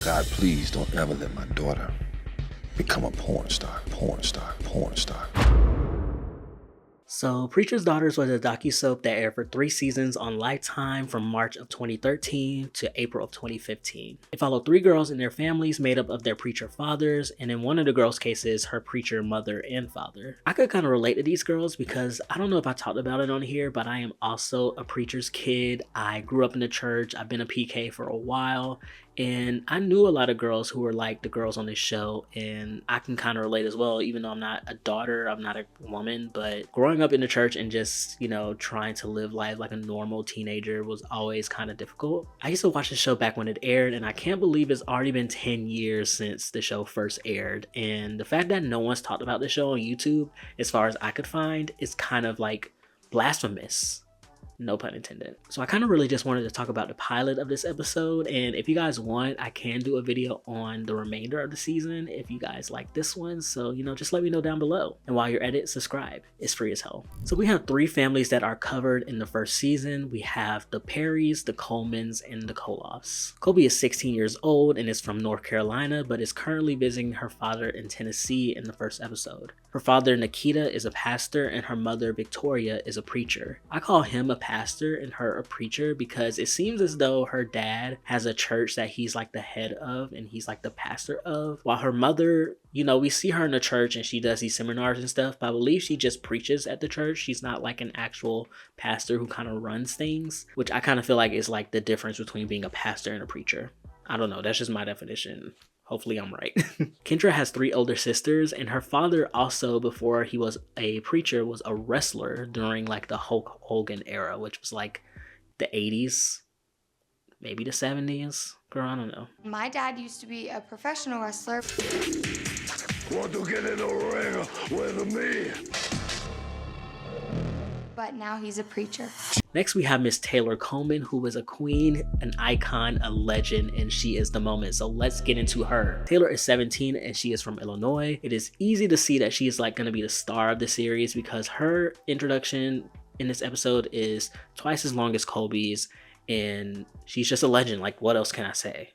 God, please don't ever let my daughter become a porn star. So, Preacher's Daughters was a docusoap that aired for 3 seasons on Lifetime from March of 2013 to April of 2015. It followed 3 girls and their families made up of their preacher fathers, and in one of the girls' cases, her preacher mother and father. I could kind of relate to these girls because I don't know if I talked about it on here, but I am also a preacher's kid. I grew up in the church. I've been a PK for a while. And I knew a lot of girls who were like the girls on this show, and I can kind of relate as well, even though I'm not a daughter, I'm not a woman, but growing up in the church and just, trying to live life like a normal teenager was always kind of difficult. I used to watch the show back when it aired, and I can't believe it's already been 10 years since the show first aired. And the fact that no one's talked about the show on YouTube, as far as I could find, is kind of like blasphemous. No pun intended. So I kind of really just wanted to talk about the pilot of this episode, and if you guys want, I can do a video on the remainder of the season if you guys like this one, so just let me know down below. And while you're at it, subscribe. It's free as hell. So we have 3 families that are covered in the first season. We have the Perrys, the Colemans, and the Koloffs. Kolby is 16 years old and is from North Carolina, but is currently visiting her father in Tennessee in the first episode. Her father, Nikita, is a pastor, and her mother, Victoria, is a preacher. I call him a pastor and her a preacher because it seems as though her dad has a church that he's like the head of and he's like the pastor of, while her mother, we see her in the church and she does these seminars and stuff, but I believe she just preaches at the church. She's not like an actual pastor who kind of runs things, which I kind of feel like is like the difference between being a pastor and a preacher. I don't know, that's just my definition. Hopefully I'm right. Kendra has 3 older sisters, and her father also, before he was a preacher, was a wrestler during like the Hulk Hogan era, which was like the 80s, maybe the 70s. Girl, I don't know. My dad used to be a professional wrestler. Want to get in the ring with me? But now he's a preacher. Next, we have Miss Taylor Coleman, who is a queen, an icon, a legend, and she is the moment. So let's get into her. Taylor is 17 and she is from Illinois. It is easy to see that she is like going to be the star of the series because her introduction in this episode is twice as long as Kolby's, and she's just a legend. Like, what else can I say?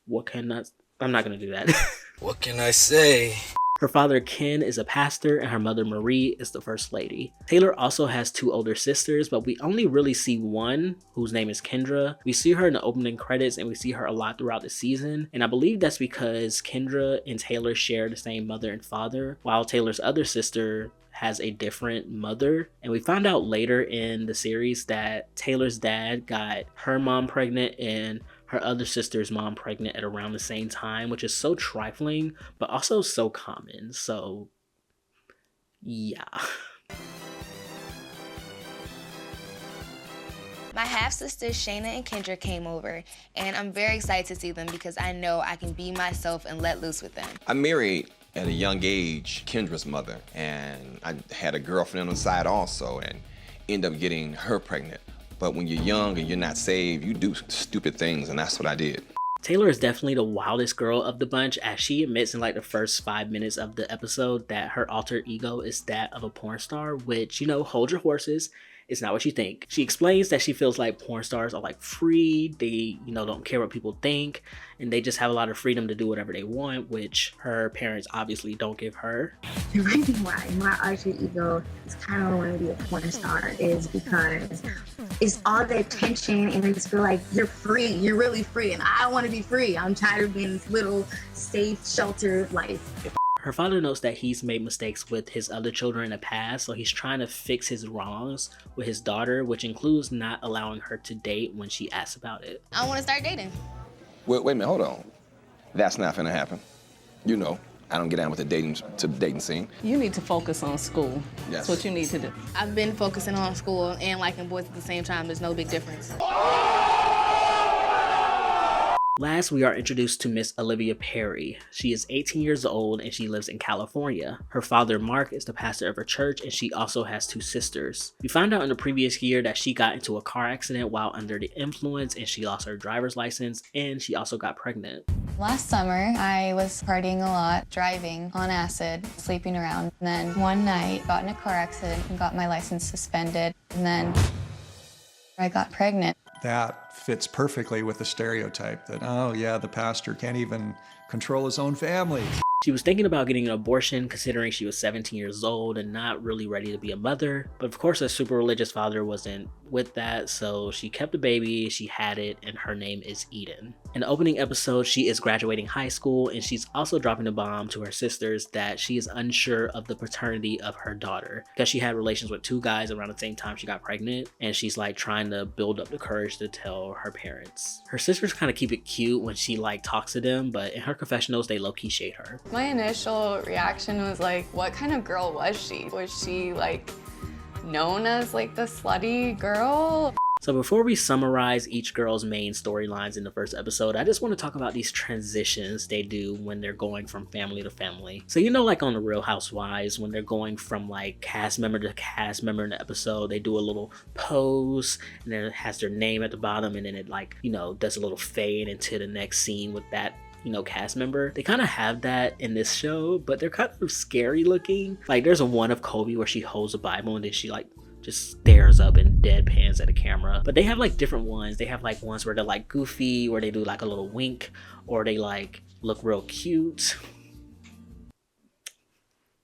I'm not going to do that. What can I say? Her father, Ken, is a pastor, and her mother, Marie, is the first lady. Taylor also has 2 older sisters, but we only really see one, whose name is Kendra. We see her in the opening credits, and we see her a lot throughout the season, and I believe that's because Kendra and Taylor share the same mother and father, while Taylor's other sister has a different mother. And we found out later in the series that Taylor's dad got her mom pregnant and her other sister's mom pregnant at around the same time, which is so trifling, but also so common. So, yeah. My half-sisters Shayna and Kendra came over, and I'm very excited to see them because I know I can be myself and let loose with them. I married at a young age Kendra's mother, and I had a girlfriend on the side also, and ended up getting her pregnant. But when you're young and you're not saved, you do stupid things, and that's what I did. Taylor is definitely the wildest girl of the bunch, as she admits in like the first 5 minutes of the episode that her alter ego is that of a porn star, which, hold your horses. It's not what you think. She explains that she feels like porn stars are like free. They, don't care what people think, and they just have a lot of freedom to do whatever they want, which her parents obviously don't give her. The reason why my alter ego is kind of want to be a porn star is because it's all the attention, and I just feel like you're free. You're really free, and I want to be free. I'm tired of being this little safe, sheltered life. Her father notes that he's made mistakes with his other children in the past, so he's trying to fix his wrongs with his daughter, which includes not allowing her to date when she asks about it. I want to start dating. Wait a minute, hold on. That's not gonna happen. I don't get down with the dating scene. You need to focus on school. Yes. That's what you need to do. I've been focusing on school and liking boys at the same time. There's no big difference. Last, we are introduced to Miss Olivia Perry. She is 18 years old and she lives in California. Her father, Mark, is the pastor of her church, and she also has 2 sisters. We found out in the previous year that she got into a car accident while under the influence, and she lost her driver's license, and she also got pregnant. Last summer, I was partying a lot, driving on acid, sleeping around. And then one night, got in a car accident and got my license suspended. And then I got pregnant. that fits perfectly with the stereotype that, oh yeah, the pastor can't even control his own family. She was thinking about getting an abortion considering she was 17 years old and not really ready to be a mother. But of course, her super religious father wasn't with that, so she kept the baby, she had it, and her name is Eden. In the opening episode, she is graduating high school, and she's also dropping a bomb to her sisters that she is unsure of the paternity of her daughter because she had relations with 2 guys around the same time she got pregnant, and she's like trying to build up the courage to tell her parents. Her sisters kind of keep it cute when she like talks to them, but in her confessionals, they low-key shade her. My initial reaction was like, what kind of girl was she? Was she like known as like the slutty girl? So before we summarize each girl's main storylines in the first episode, I just want to talk about these transitions they do when they're going from family to family. So you know, like on the Real Housewives, when they're going from like cast member to cast member in the episode, they do a little pose and then it has their name at the bottom, and then it like, you know, does a little fade into the next scene with that, you know, cast member. They kind of have that in this show, but they're kind of scary looking. Like there's a one of Kolby where she holds a Bible and then she like just stares up and deadpans at the camera. But they have like different ones. They have like ones where they're like goofy, where they do like a little wink, or they like look real cute,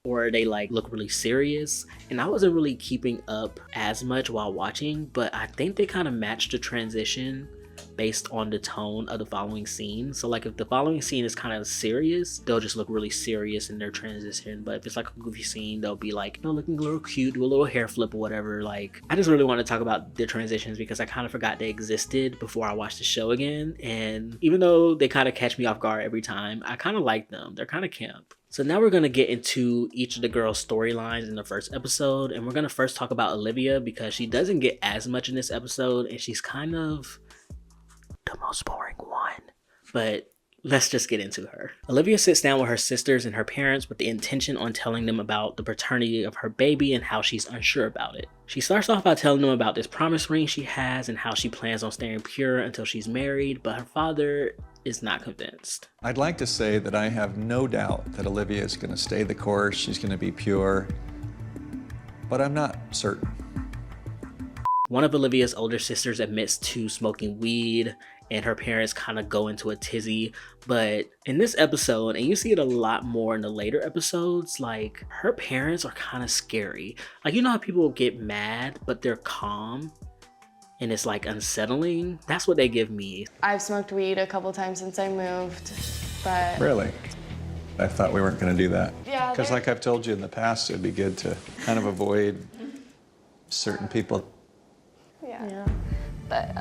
or they like look really serious. And I wasn't really keeping up as much while watching, but I think they kind of matched the transition based on the tone of the following scene. So like if the following scene is kind of serious, they'll just look really serious in their transition. But if it's like a goofy scene, they'll be like, you know, looking a little cute, do a little hair flip or whatever. Like I just really want to talk about the transitions because I kind of forgot they existed before I watched the show again. And even though they kind of catch me off guard every time, I kind of like them. They're kind of camp. So now we're going to get into each of the girls' storylines in the first episode. And we're going to first talk about Olivia because she doesn't get as much in this episode and she's kind of the most boring one, but let's just get into her. Olivia sits down with her sisters and her parents with the intention on telling them about the paternity of her baby and how she's unsure about it. She starts off by telling them about this promise ring she has and how she plans on staying pure until she's married, but her father is not convinced. I'd like to say that I have no doubt that Olivia is going to stay the course, she's going to be pure, but I'm not certain. One of Olivia's older sisters admits to smoking weed and her parents kind of go into a tizzy. But in this episode, and you see it a lot more in the later episodes, like her parents are kind of scary. Like, you know how people get mad, but they're calm and it's like unsettling? That's what they give me. I've smoked weed a couple times since I moved, but... Really? I thought we weren't going to do that. Yeah. Because like I've told you in the past, it'd be good to kind of avoid certain people. Yeah. But,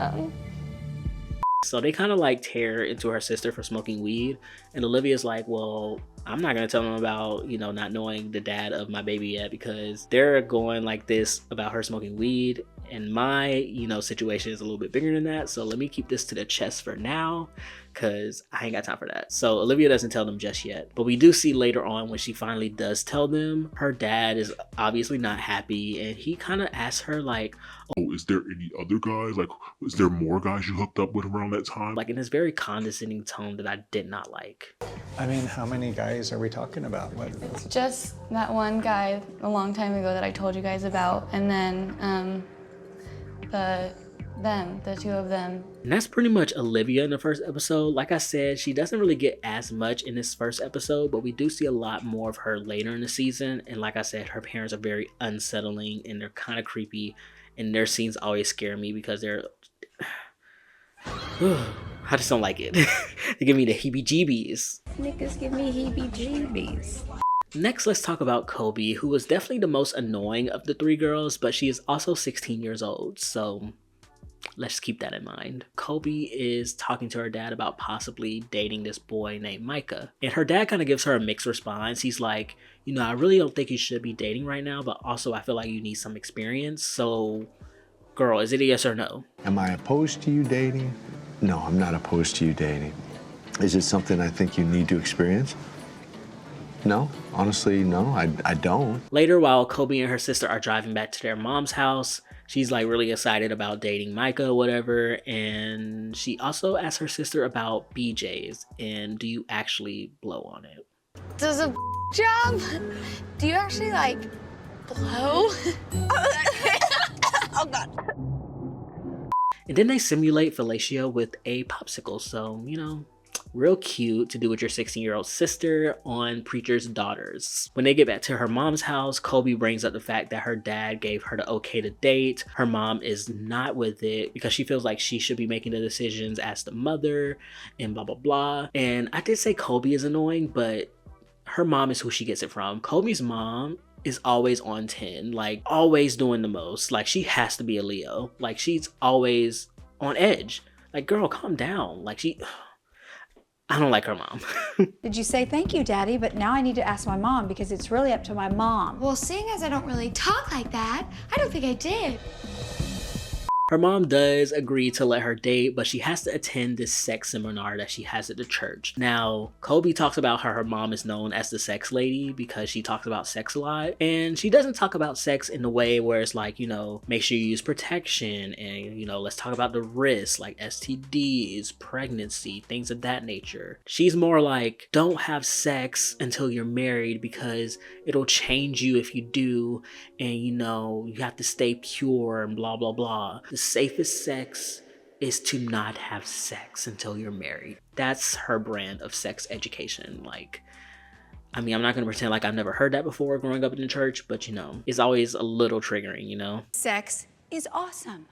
So they kind of like tear into her sister for smoking weed. And Olivia's like, well, I'm not going to tell them about, you know, not knowing the dad of my baby yet because they're going like this about her smoking weed. And my, you know, situation is a little bit bigger than that. So let me keep this to the chest for now because I ain't got time for that. So Olivia doesn't tell them just yet. But we do see later on when she finally does tell them, her dad is obviously not happy. And he kind of asks her like, oh, is there any other guys? Like, is there more guys you hooked up with around that time? Like in this very condescending tone that I did not like. I mean, how many guys are we talking about? it's just that one guy a long time ago that I told you guys about, and then the two of them. And that's pretty much Olivia in the first episode. Like I said, she doesn't really get as much in this first episode, but we do see a lot more of her later in the season. And like I said, her parents are very unsettling and they're kind of creepy. And their scenes always scare me because they're... I just don't like it. They give me the heebie-jeebies. Niggas give me heebie-jeebies. Next, let's talk about Kolby, who was definitely the most annoying of the 3 girls, but she is also 16 years old, so let's keep that in mind. Kolby is talking to her dad about possibly dating this boy named Micah, and her dad kind of gives her a mixed response. He's like, you know, I really don't think you should be dating right now, but also I feel like you need some experience, so girl, is it a yes or no? Am I opposed to you dating? No, I'm not opposed to you dating. Is it something I think you need to experience? No, honestly, no, I don't. Later, while Kolby and her sister are driving back to their mom's house, she's like really excited about dating Micah or whatever. And she also asks her sister about BJs and do you actually blow on it? Does a job? Do you actually like blow? Oh God. And then they simulate fellatio with a popsicle. So, you know, real cute to do with your 16-year-old sister on Preacher's Daughters. When they get back to her mom's house, Kolby brings up the fact that her dad gave her the okay to date. Her mom is not with it because she feels like she should be making the decisions as the mother and blah, blah, blah. And I did say Kolby is annoying, but her mom is who she gets it from. Kolby's mom is always on 10, like always doing the most. Like she has to be a Leo. Like she's always on edge. Like, girl, calm down. Like I don't like her mom. Did you say thank you, Daddy? But now I need to ask my mom because it's really up to my mom. Well, seeing as I don't really talk like that, I don't think I did. Her mom does agree to let her date, but she has to attend this sex seminar that she has at the church. Now, Kolby talks about how her mom is known as the sex lady because she talks about sex a lot. And she doesn't talk about sex in the way where it's like, you know, make sure you use protection and, you know, let's talk about the risks like STDs, pregnancy, things of that nature. She's more like, don't have sex until you're married because it'll change you if you do. And, you know, you have to stay pure and blah, blah, blah. The safest sex is to not have sex until you're married. That's her brand of sex education. Like, I mean, I'm not gonna pretend like I've never heard that before growing up in the church, but you know, it's always a little triggering, you know? Sex is awesome.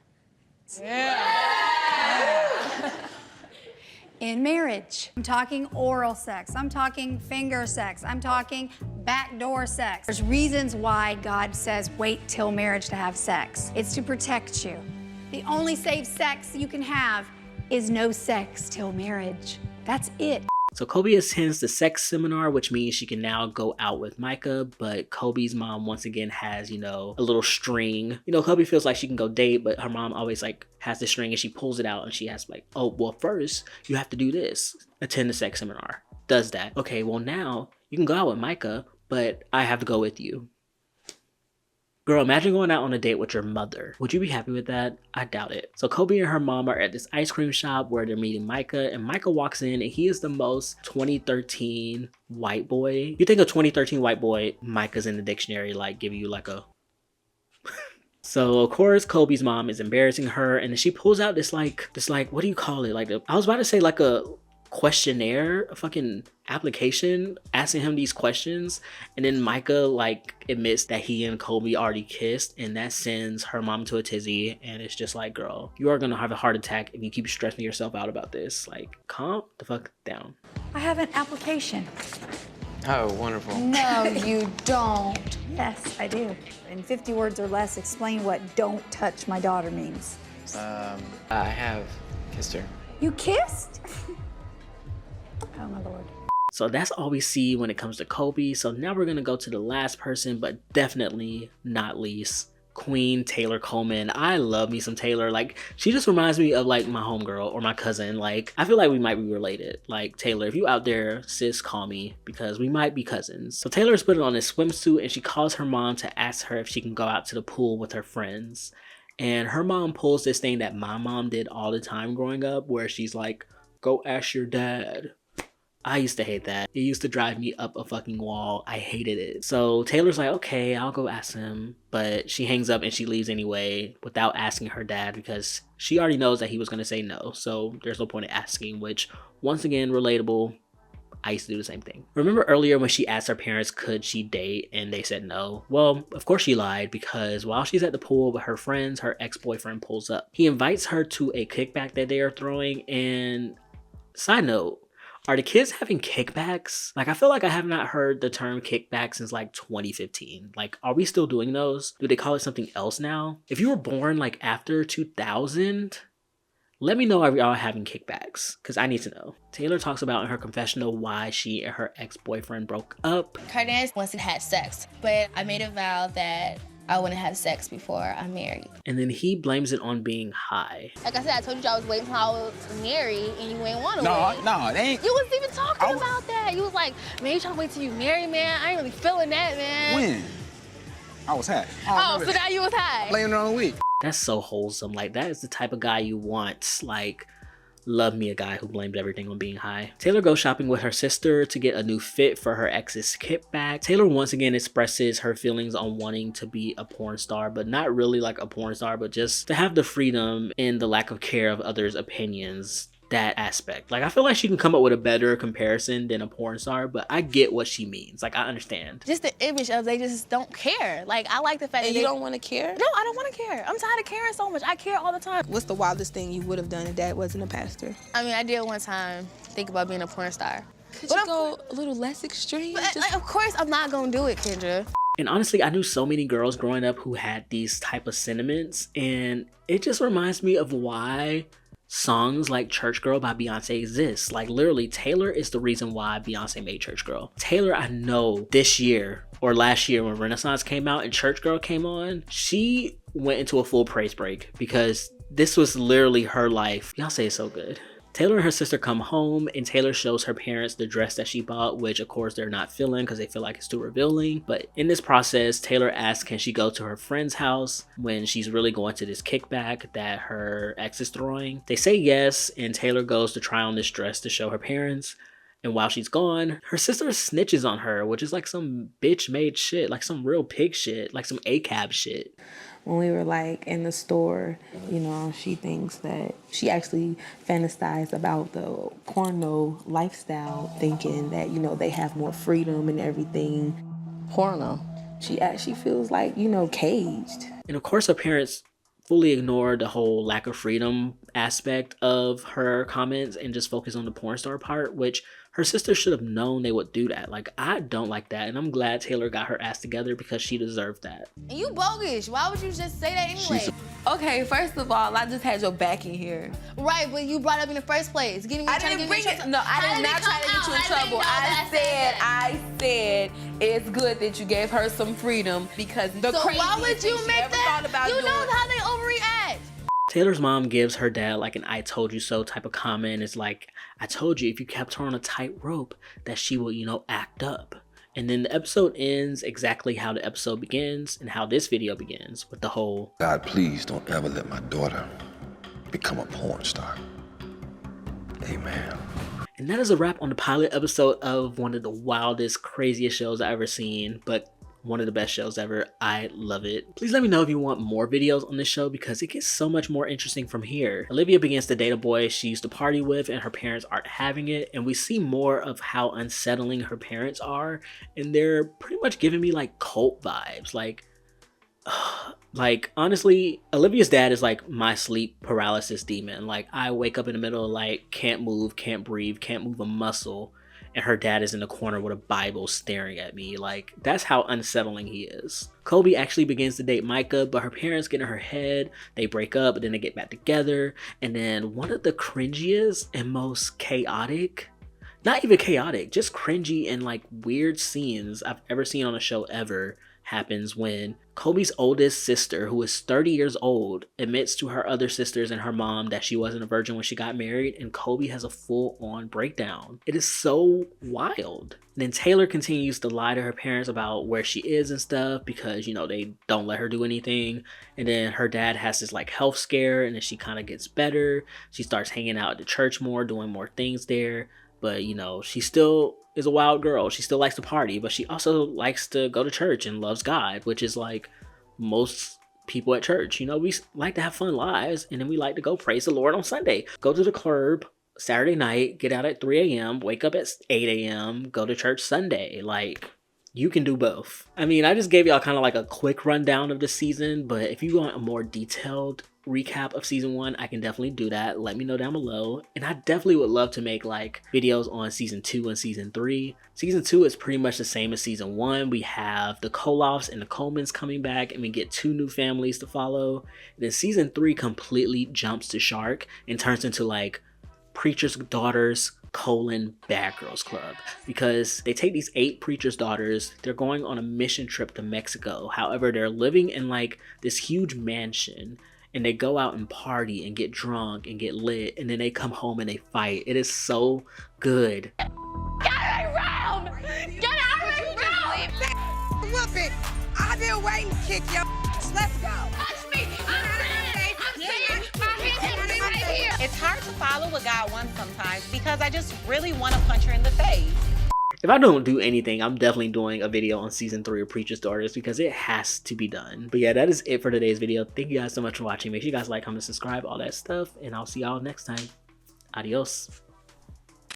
In marriage, I'm talking oral sex, I'm talking finger sex, I'm talking backdoor sex. There's reasons why God says wait till marriage to have sex. It's to protect you. The only safe sex you can have is no sex till marriage. That's it. So Kolby attends the sex seminar, which means she can now go out with Micah, but Kolby's mom once again has, you know, a little string. You know, Kolby feels like she can go date, but her mom always like has the string and she pulls it out and she has like, oh, well, first you have to do this. Attend the sex seminar. Does that. Okay, well now you can go out with Micah, but I have to go with you. Girl, imagine going out on a date with your mother. Would you be happy with that? I doubt it. So Kolby and her mom are at this ice cream shop where they're meeting Micah, and Micah walks in and he is the most 2013 white boy. You think a 2013 white boy, Micah's in the dictionary, like give you like a... So of course Kolby's mom is embarrassing her, and then she pulls out this like, what do you call it? Like, I was about to say like a questionnaire, a fucking application, asking him these questions, and then Micah like admits that he and Kolby already kissed, and that sends her mom to a tizzy, and it's just like, girl, you are gonna have a heart attack if you keep stressing yourself out about this. Like, calm the fuck down. I have an application. Oh, wonderful. No, you don't. Yes, I do. In 50 words or less, explain what don't touch my daughter means. I have kissed her. You kissed? Oh my Lord. So that's all we see when it comes to Kolby. So now we're gonna go to the last person, but definitely not least, Queen Taylor Coleman. I love me some Taylor. Like, she just reminds me of like my homegirl or my cousin. Like, I feel like we might be related. Like, Taylor, if you out there, sis, call me because we might be cousins. So Taylor's putting on this swimsuit and she calls her mom to ask her if she can go out to the pool with her friends. And her mom pulls this thing that my mom did all the time growing up, where she's like, go ask your dad. I used to hate that. It used to drive me up a fucking wall. I hated it. So Taylor's like, okay, I'll go ask him. But she hangs up and she leaves anyway without asking her dad because she already knows that he was going to say no. So there's no point in asking, which once again, relatable. I used to do the same thing. Remember earlier when she asked her parents could she date and they said no? Well, of course she lied, because while she's at the pool with her friends, her ex-boyfriend pulls up. He invites her to a kickback that they are throwing, and side note, are the kids having kickbacks? Like, I feel like I have not heard the term kickback since like 2015. Like, are we still doing those? Do they call it something else now? If you were born like after 2000, let me know if y'all having kickbacks, because I need to know. Taylor talks about in her confessional why she and her ex-boyfriend broke up. Kardashian wants to have sex, but I made a vow that I wouldn't have sex before I'm married. And then he blames it on being high. Like I said, I told you I was waiting until I was married and you ain't want to wait. No, they ain't. You wasn't even talking about that. You was like, man, you trying to wait till you married, man? I ain't really feeling that, man. When? I was high. Oh, so now you was high. Blaming it on the week. That's so wholesome. Like, that is the type of guy you want. Like, Love me a guy who blamed everything on being high. Taylor goes shopping with her sister to get a new fit for her ex's kickback. Taylor once again expresses her feelings on wanting to be a porn star, but not really like a porn star, but just to have the freedom and the lack of care of others' opinions. That aspect. Like, I feel like she can come up with a better comparison than a porn star, but I get what she means. Like, I understand. Just the image of they just don't care. Like, I like the fact that you don't want to care? No, I don't want to care. I'm tired of caring so much. I care all the time. What's the wildest thing you would have done if Dad wasn't a pastor? I mean, I did one time think about being a porn star. Could you go a little less extreme? But, like, of course, I'm not gonna do it, Kendra. And honestly, I knew so many girls growing up who had these type of sentiments, and it just reminds me of why songs like Church Girl by Beyonce exists. Like, literally, Taylor is the reason why Beyonce made Church Girl. Taylor, I know this year or last year when Renaissance came out and Church Girl came on, she went into a full praise break because this was literally her life. Beyonce is so good. Taylor and her sister come home and Taylor shows her parents the dress that she bought, which of course they're not feeling because they feel like it's too revealing. But in this process, Taylor asks can she go to her friend's house when she's really going to this kickback that her ex is throwing. They say yes, and Taylor goes to try on this dress to show her parents. And while she's gone, her sister snitches on her, which is like some bitch made shit, like some real pig shit, like some ACAB shit. When we were like in the store, you know, she thinks that she actually fantasized about the porno lifestyle, thinking that, you know, they have more freedom and everything. Porno. She actually feels like, you know, caged. And of course her parents fully ignore the whole lack of freedom aspect of her comments and just focus on the porn star part, which her sister should have known they would do that. Like, I don't like that, and I'm glad Taylor got her ass together because she deserved that. And you bogus. Why would you just say that anyway? Okay, first of all, I just had your back in here. Right, but you brought it up in the first place. I didn't bring it. No, I did not try to get you in trouble. I said it's good that you gave her some freedom because the so craziest why would you thing make she ever that? thought about You doing. know how they overreact. Taylor's mom gives her dad like an I told you so type of comment. It's like, I told you if you kept her on a tight rope that she will, you know, act up. And then the episode ends exactly how the episode begins and how this video begins with the whole, God, please don't ever let my daughter become a porn star. Amen. And that is a wrap on the pilot episode of one of the wildest, craziest shows I've ever seen, but one of the best shows ever. I love it. Please let me know if you want more videos on this show because it gets so much more interesting from here. Olivia begins to date a boy she used to party with and her parents aren't having it, and we see more of how unsettling her parents are, and they're pretty much giving me like cult vibes. Like honestly, Olivia's dad is like my sleep paralysis demon. Like, I wake up in the middle of like can't move, can't breathe, can't move a muscle, and her dad is in the corner with a Bible staring at me. Like, that's how unsettling he is. Kolby actually begins to date Micah, but her parents get in her head. They break up, but then they get back together. And then one of the cringiest and most chaotic, not even chaotic, just cringy and like weird scenes I've ever seen on a show ever happens when Kolby's oldest sister, who is 30 years old, admits to her other sisters and her mom that she wasn't a virgin when she got married, and Kolby has a full-on breakdown. It is so wild. And then Taylor continues to lie to her parents about where she is and stuff because, you know, they don't let her do anything. And then her dad has this like health scare, and then she kind of gets better. She starts hanging out at the church more, doing more things there. But, you know, she still is a wild girl. She still likes to party, but she also likes to go to church and loves God, which is like most people at church. You know, we like to have fun lives, and then we like to go praise the Lord on Sunday. Go to the club Saturday night, get out at 3 a.m., wake up at 8 a.m., go to church Sunday. Like, you can do both. I mean, I just gave y'all kind of like a quick rundown of the season, but if you want a more detailed recap of season 1, I can definitely do that. Let me know down below. And I definitely would love to make like videos on season 2 and season 3. Season 2 is pretty much the same as season 1. We have the Kolofs and the Colemans coming back, and we get 2 new families to follow. And then season 3 completely jumps to shark and turns into like Preacher's Daughters : Bad Girls Club, because they take these 8 preacher's daughters, they're going on a mission trip to Mexico. However, they're living in like this huge mansion, and they go out and party and get drunk and get lit, and then they come home and they fight. It is so good. Get out of my room! Get out of my room! Whoop it! I've been waiting to kick your ass. Let's go! Touch me! I'm safe! My hands are right here! It's hard to follow what God wants sometimes because I just really want to punch her in the face. If I don't do anything, I'm definitely doing a video on season 3 of Preacher's Daughters because it has to be done. But yeah, that is it for today's video. Thank you guys so much for watching. Make sure you guys like, comment, subscribe, all that stuff, and I'll see y'all next time. Adios.